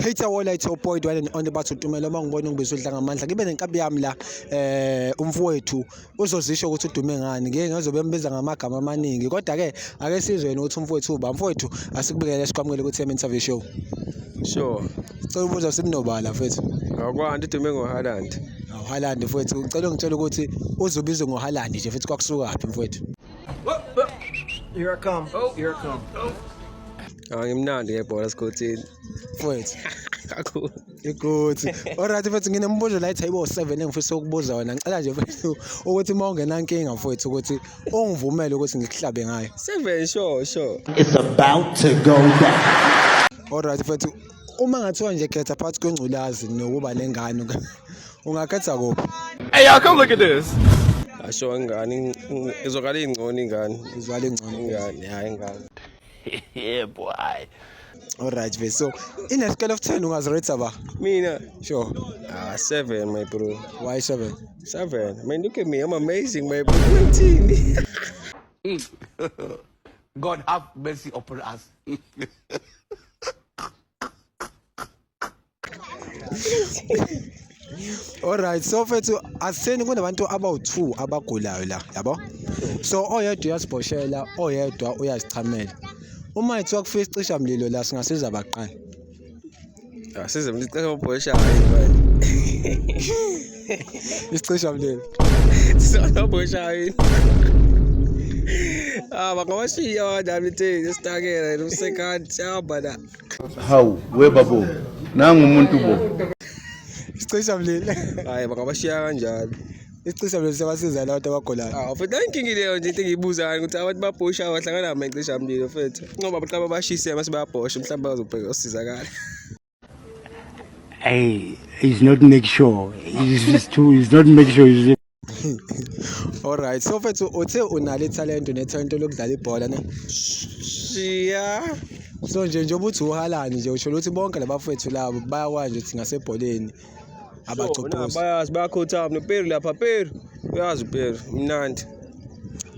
Hater wala ito point wala on the battle Tumelo mangibona ngibizwe udla ngamandla ngibe nenkabi yami la umfowethu uzozisho ukuthi udume ngani ngeke ngizobe mbiza ngamagama amaningi kodwa ke ake sizwe yena ukuthi umfowethu uba mfowethu asikubekele sikwamukele ukuthi interview show Sure. Cela ubuza simnobala mfethu Akwanti udume ngoHaaland. Haaland mfethu ngicela ungitshela ukuthi uzobizwe ngoHaaland nje mfethu kwakusuka phi mfethu Here I come. Here I come. Ngimnandi ngebhola sikhothini. mfethu Kakhulu. Good. Alright mfethu nginembuzo la ethi ayibo 7 engifisa ukubuza wena ngicela nje mfethu ukuthi mawungena inkinga mfethu ukuthi ungivumele ukuthi ngikuhlabe ngayo 7 sure. It's about to go down. Alright mfethu uma ngathiwa nje khetha phakathi kwengculazi nokuba nengane ungakhetha kuphi Hey, y'all, come look at this. Asho ingane izokala ingcono ingane. izwala engcono Ingane hayi ingane. Yeah, boy. Alright mfethu so in a scale of 10 ungazirate ba Mina sure 7 my bro. why 7 7. I mean look at me, I'm amazing my bro. 19. God have mercy upon us. Alright so mfethu asitheni kunabantu abawu2 abagulayo la yabo so oyedwa uyasiboshela oyedwa uyazichamela uma ethiwa kufika icisha mlilo la singasiza abaqala Asize mlicela ubhosha hayi manje. isicisha mlilo Sona bhosha hayi. Bangawashiya kanjani lithe isitakela nomsekhanti yabana. Hawu webabo nangu umuntu bo isicisha mlilo Hayi bangawashiya kanjani. isicisha mlilo siyabasiza la bantu abagulayo Futhi inkingi leyo nje into engiyibuzayo ukuthi abantu babhosha bahlangana namacisha mlilo mfethu. Ngoba baqaba bashise mase bayabhosha mhlawumbe bazobheka usizakala. Hey, he's not make sure. He's not make sure. Alright so mfethu uthe unale talent nethalent lokudlala ibhola ne Yeah. so njengoba uthi uHaaland nje usho ukuthi bonke labafethu labo bayakwazi ukuthi ngasebholeni abachophoza Bayazi bayakhothama noPeru lapha Peru. Uyazi uPeru mnandi.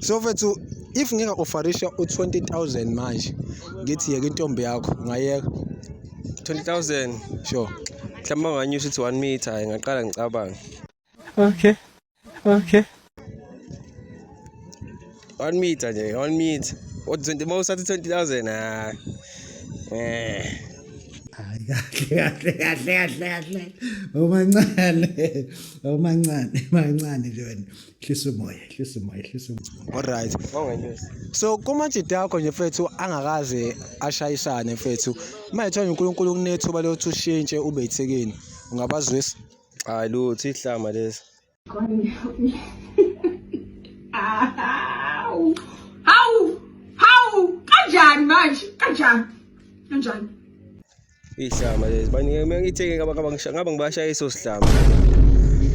so mfethu if ngeke offerisha u20000 manje ngithi yeke intombi yakho ungayeka 20,000. sure Mhlawumbe nganyusa ukuthi 1 meter ngaqala ngicabanga. Okay. 1 meter nje 1 meter. What 20 most at 20,000 kahle umancane mancane nje wena hlisa umoya alright Nganyusa. so kumajida yakho nje mfethu angakaze ashayisane mfethu mayethonya uNkulunkulu kunethuba lokuthi ushintshe ube yithekeni ungabazwisa Hayi lutho ihlama lesi. How? Kanjani manje? Kanjani? Ihlama lesi. Baningi ngitheke ngaba ngibashaya isosihlama.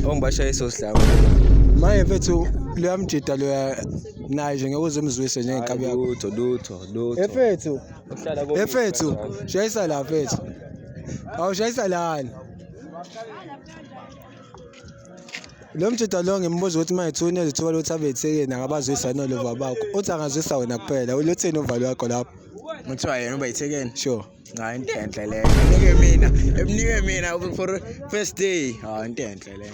Ngibashaya isosihlama. maye mfethu lo yamjida lo naye nje ngeke uzemzwise njengenkabi yakho Lutho. efethu efethu shayisa la mfethu awushayisa lana lo mjida lo ngimbuza ukuthi mayithuna izithuba lokuthi abethekeni angabazwisa nolova bakho uthi angazwisa wena kuphela ulotheni uvalo wakho lapho Ngithiwa yena uba yithekeni. sure Hayi into enhle leyo. Emnike mina for first day. Hayi into enhle leyo.